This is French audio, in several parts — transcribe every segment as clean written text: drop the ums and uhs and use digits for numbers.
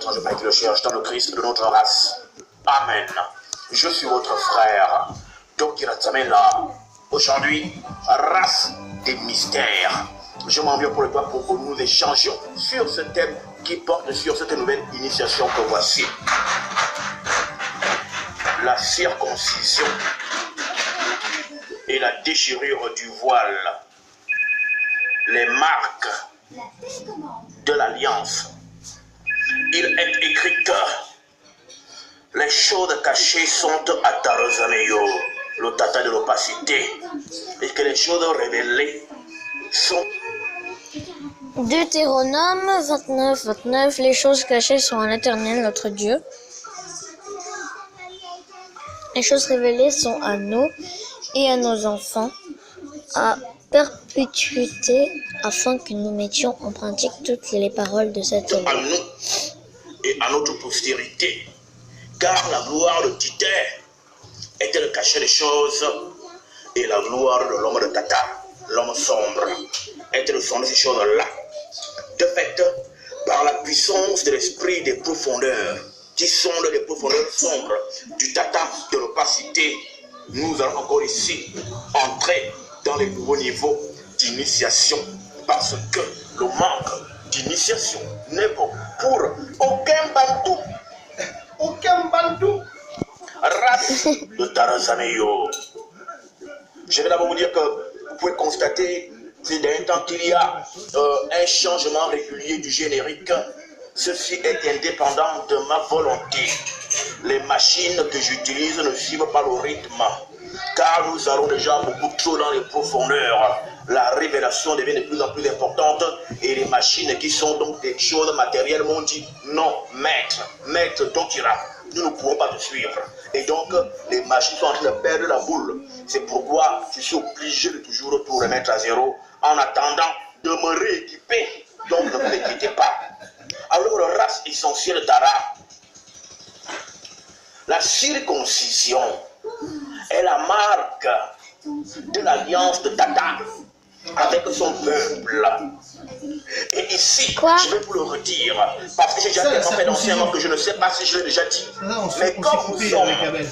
étranger par qui le cherche dans le Christ de notre race. Amen. Je suis votre frère, Dr. Tsamela. Aujourd'hui, race des mystères. Je m'en viens pour le pour que nous échangions sur ce thème qui porte sur cette nouvelle initiation que voici. La circoncision et la déchirure du voile. Les marques de l'alliance. Il est écrit que les choses cachées sont à Tarozameyo, le tata de l'opacité, et que les choses révélées sont... Deutéronome 29, 29, les choses cachées sont à l'Éternel notre Dieu. Les choses révélées sont à nous et à nos enfants, à perpétuité, afin que nous mettions en pratique toutes les paroles de cette loi. À nous et à notre postérité, car la gloire de Titer était le cachet des choses, et la gloire de l'homme de Tata, l'homme sombre, était le son de ces choses-là. De fait, par la puissance de l'esprit des profondeurs, qui sonde les profondeurs sombres du Tata de l'opacité, nous allons encore ici entrer dans les nouveaux niveaux d'initiation, parce que le manque d'initiation n'est bon pour aucun bantou. Aucun bantou. Race de Taranzameyo. Je vais d'abord vous dire que vous pouvez constater ces derniers temps qu'il y a un changement régulier du générique. Ceci est indépendant de ma volonté. Les machines que j'utilise ne suivent pas le rythme, car nous allons déjà beaucoup trop dans les profondeurs. La révélation devient de plus en plus importante et les machines qui sont donc des choses matérielles m'ont dit non, maître Dokira, nous ne pouvons pas te suivre. Et donc les machines sont en train de perdre la boule. C'est pourquoi je suis obligé de toujours tout remettre à zéro en attendant de me rééquiper. Donc ne vous inquiétez pas. Alors la race essentielle d'Ara, la circoncision est la marque de l'alliance de Tata avec son peuple. Et ici, je vais vous le redire, parce que j'ai déjà tellement fait d'anciennement que je ne sais pas si je l'ai déjà dit. Mais comme nous sommes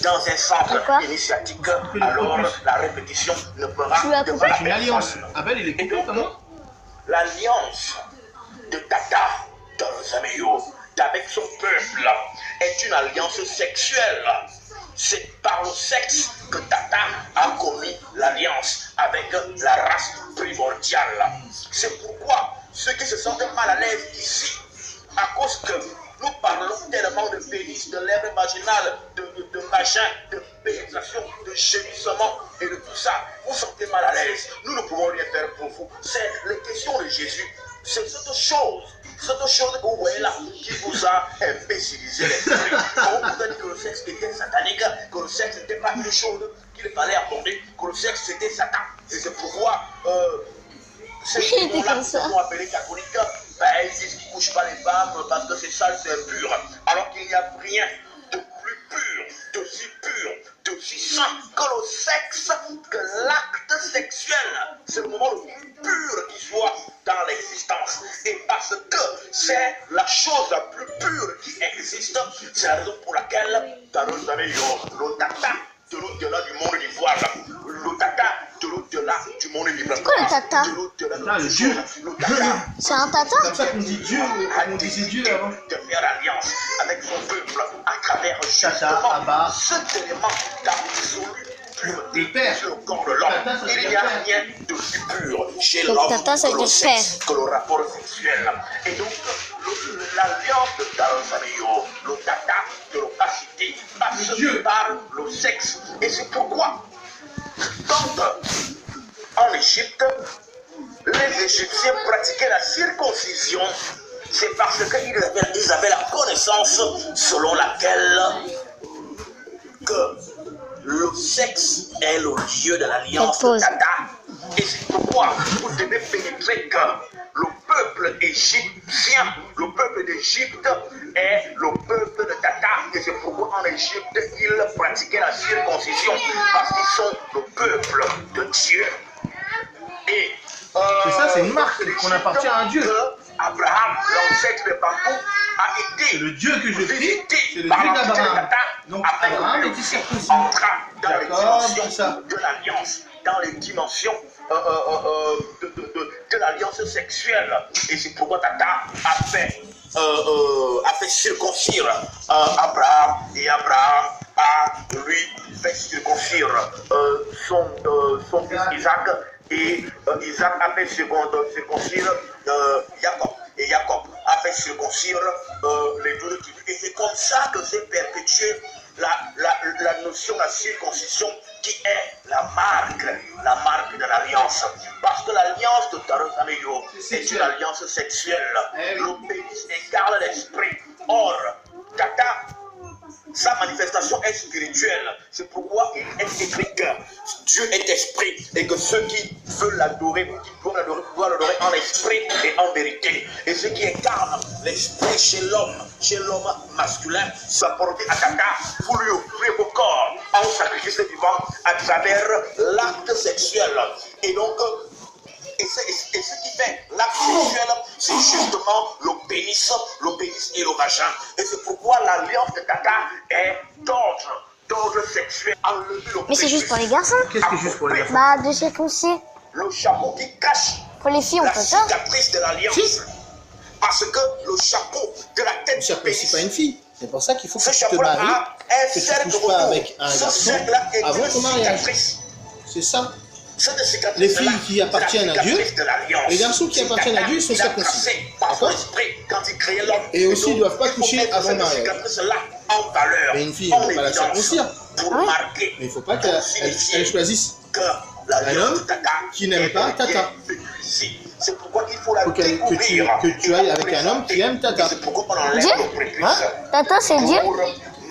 dans un centre initiatique, alors la répétition ne fera que pas la alliance. Abel, il est coupé, comment? L'alliance de Tata dans Zameyo avec son peuple est une alliance sexuelle. C'est par le sexe que Tata a commis l'alliance avec la race primordiale. C'est pourquoi ceux qui se sentent mal à l'aise ici, à cause que nous parlons tellement de pénis, de lèvres vaginales, de vagin, de pénétration, de gémissement et de tout ça, vous sentez mal à l'aise. Nous ne pouvons rien faire pour vous. C'est les questions de Jésus. C'est cette chose que vous voyez là qui vous a imbécilisé l'esprit. On vous a dit que le sexe était satanique, que le sexe n'était pas une chose qu'il fallait aborder, que le sexe c'était Satan. Et c'est pourquoi ces gens-là qui sont appelés catholiques, ils disent qu'ils ne couchent pas les femmes parce que c'est sale, c'est impur. Alors qu'il n'y a rien de plus pur, d'aussi saint que le sexe, que l'acte sexuel. C'est le moment le plus pur qui soit dans l'existence. Et parce que c'est la chose la plus pure qui existe, c'est la raison pour laquelle dans nos amis, le tata de l'au-delà du monde d'ivoire, le tata de l'au-delà du monde d'ivoire. C'est quoi le tata? De l'au-delà le Dieu. C'est un tata? C'est comme ça qu'on dit Dieu, on disait Dieu avant. De faire alliance avec son peuple à travers justement cet élément d'absolu pureté sur le corps de l'homme. Il n'y a rien de plus pur chez l'homme que le sexe, que le rapport sexuel. Et donc, l'alliance de Taranzameyo, le tata de l'opacité, passe par le sexe. Et c'est pourquoi, quand en Égypte, les Égyptiens pratiquaient la circoncision, c'est parce qu'ils avaient la connaissance selon laquelle que le sexe est le lieu de l'alliance de Tata. Et c'est pourquoi vous devez pénétrer que le peuple égyptien, le peuple d'Égypte est le peuple de Tata. Et c'est pourquoi en Égypte, ils pratiquaient la circoncision, parce qu'ils sont le peuple de Dieu. Et c'est ça, c'est une marque qu'on appartient à un Dieu. Abraham, l'ancêtre de bambou, a C'est été le Dieu que je prie, visité c'est le Dieu par l'entité de d'Abraham. Tata, Donc afin Abraham que était circoncis. entra dans les D'accord, dimensions ça. de l'alliance, dans les dimensions de l'alliance sexuelle. Et c'est pourquoi Tata a fait circoncire Abraham, et Abraham a lui fait circoncire son fils Isaac, et Isaac a fait circoncire Jacob, et Jacob a fait circoncire les 12 tribus. Et c'est comme ça que s'est perpétuée la notion de la circoncision, qui est la marque de l'alliance. Parce que l'alliance de Tarosameyo est une alliance sexuelle. Le pénis écarte l'esprit. Or, Tata, sa manifestation est spirituelle. C'est pourquoi il est écrit que Dieu est esprit et que ceux qui veulent l'adorer, qui doivent l'adorer en esprit et en vérité. Et ceux qui incarnent l'esprit chez l'homme masculin, s'apporter à Tata pour lui offrir vos corps en sacrifice vivant à travers l'acte sexuel. Et donc, et ce qui fait l'acte sexuel, c'est justement le pénis et le vagin. Et c'est pourquoi l'alliance de Tata est d'ordre sexuel. Mais c'est juste pour les garçons. Qu'est-ce que juste pour les garçons? Bah, de circoncire. Le chapeau qui cache Pour les filles, on la peut ça. cicatrice de l'alliance. Si. Parce que le chapeau de la tête Tu du circoncis pénis, pas une fille. C'est pour ça qu'il faut que ce tu te chapeau-là maries, a un que tu cercle ne couches pas autour. avec un Ce garçon cercle-là est avant une ton mariage. cicatrice. C'est ça. Cette cicatrice-là, Les filles qui appartiennent à Dieu, c'est la cicatrice de l'alliance. les garçons qui appartiennent à Dieu, ils sont Il a circoncis. tracé par son D'accord? esprit quand il créait l'homme. Et aussi, donc, ils doivent pas il faut coucher mettre avant cette le mariage. cicatrice-là en valeur, Mais une fille, en on ne peut pas la évidence, circoncire. pour Ah ouais. marquer, Mais il ne faut pas pour qu'elle signifier elle choisisse. que Un homme qui n'aime pas Tata. C'est pourquoi il faut la Faut que tu ailles avec un homme qui aime Tata. C'est pourquoi on enlève Dieu? le prépuce. Hein? Tata, c'est Dieu. Pour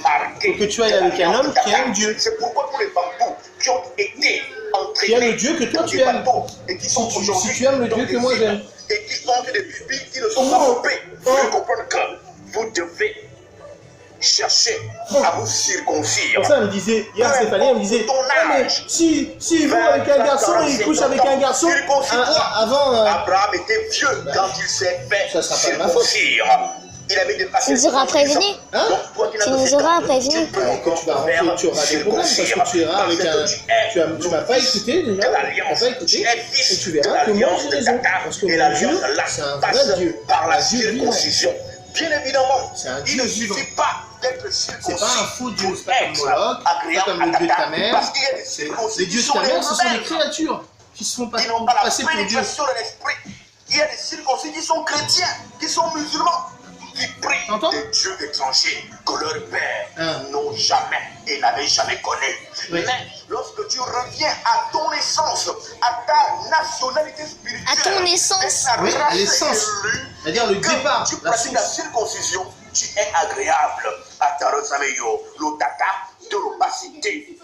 marquer Faut que tu ailles avec un homme qui aime Dieu. C'est pourquoi tous les bambous qui ont été entraînés Qui aime le Dieu que toi dans tu des aimes. bateaux et qui sont aujourd'hui Si tu aimes le dans Dieu des que moi îles j'aime. et qui ont des pupilles qui ne sont pas coupées, vous devez comprendre que vous devez chercher à vous circoncire. Pour ça, elle me disait, hier Stéphanie, elle me disait, ah, mais si il va avec un garçon et il couche avec un garçon, avant, Abraham était vieux quand il s'est fait Ça sera pas de ma faute. circoncire. Il avait dépassé Tu nous auras prévenu. Hein? Donc, toi qui n'as Tu que nous 7 ans, auras prévenu. tu peux quand tu vas rentrer, tu auras des problèmes parce que tu iras avec un. Tu m'as pas écouté déjà, tu m'as pas écouté, et tu verras que moi j'ai raison. Parce que mon Dieu, c'est un vrai Dieu, par la un Dieu vivant. circoncision. Bien évidemment, C'est un il Dieu ne vivant. suffit pas d'être circoncis. C'est pas un faux Dieu, c'est pas comme pour Moloch, être pas comme le agréable Dieu de à ta Tata, mère. parce qu'il y a des C'est- circoncis Les dieux qui de ta sont mère, ce sont des rebelles, créatures qui se font qui n'ont pas la passer pour Dieu. pénétration de l'esprit. Il y a des circoncis qui sont chrétiens, qui sont musulmans, qui prient T'entends? des dieux étrangers que leurs pères Hein. n'ont jamais et n'avaient jamais connus. Oui. Mais lorsque tu reviens à ton essence, à ta nationalité spirituelle, À ton essence. à ta Oui, à race l'essence. élue, C'est-à-dire le que départ, tu la pratiques la source. circoncision, tu es agréable à ta Rosameyo, le tata de l'opacité.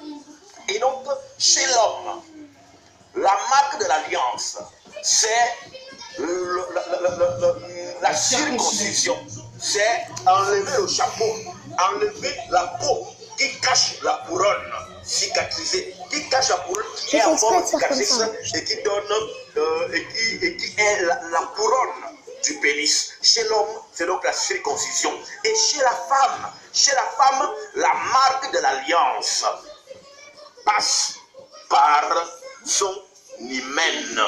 Et donc, chez l'homme, la marque de l'alliance, c'est la circoncision. C'est enlever le chapeau, enlever la peau qui cache la couronne cicatrisée, qui cache la couronne qui J'ai est fait en exprès forme de faire comme cicatrice ça. et qui donne et qui est la couronne du pénis. Chez l'homme, c'est donc la circoncision. Et chez la femme, la marque de l'alliance passe par son hymen.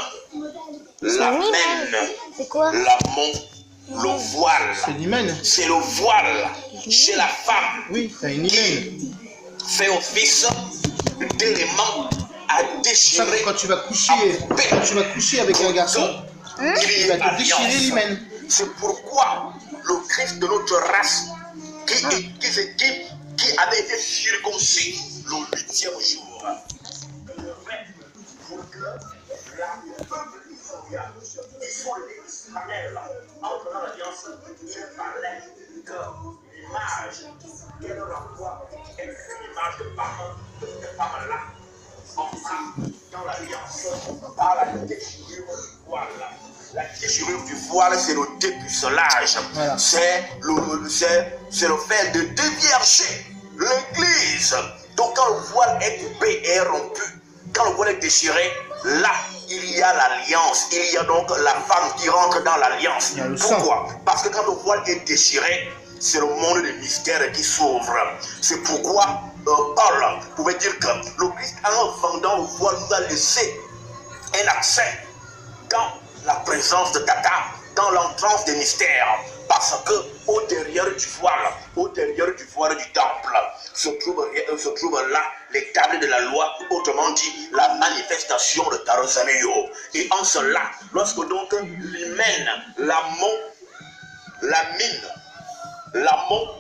La hymen. mène, C'est quoi? l'amont, le voile. C'est l'hymen. C'est le voile chez la femme Oui, t'as une hymen. fait office d'élément à C'est ça que déchirer. quand tu vas coucher avec un garçon, il va te déchirer l'hymen. C'est pourquoi le Christ de notre race, qui avait été circoncis le 8e jour, pour que le peuple israélien, ils sont les Israël, entre dans l'alliance, il fallait que l'image qu'elle leur voit, est une image de femme-là, entra dans l'alliance par la déchirure du voile. La déchirure du voile, c'est le dépucelage. Voilà. C'est le fait de dévierger l'Église. Donc quand le voile est coupé et est rompu, quand le voile est déchiré, là, il y a l'alliance. Il y a donc la femme qui rentre dans l'alliance. Pourquoi? Parce que quand le voile est déchiré, c'est le monde des mystères qui s'ouvre. C'est pourquoi Paul pouvait dire que le Christ, en vendant le voile, nous a laissé un accès dans la présence de Tata, dans l'entrance des mystères. Parce que au derrière du voile du temple, se trouvent là les tables de la loi, autrement dit, la manifestation de Tarosaneyo. Et en cela, lorsque donc l'hymen, l'amour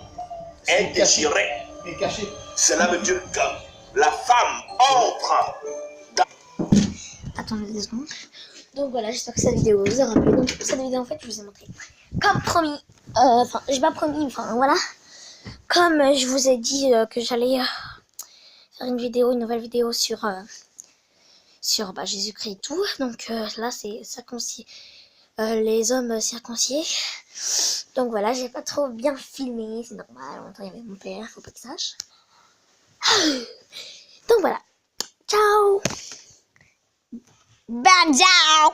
est déchiré, cela veut dire que la femme entre dans... Attendez 2 secondes. Donc voilà, j'espère que cette vidéo vous aura plu. Donc cette vidéo en fait je vous ai montré comme promis, enfin j'ai pas promis, enfin voilà, comme je vous ai dit que j'allais faire une nouvelle vidéo sur Jésus-Christ et tout. Donc là c'est circoncis, les hommes circoncis. Donc voilà, j'ai pas trop bien filmé, c'est normal, en même temps il y avait mon père, faut pas qu'il sache. Donc voilà, ciao. Bye, ciao.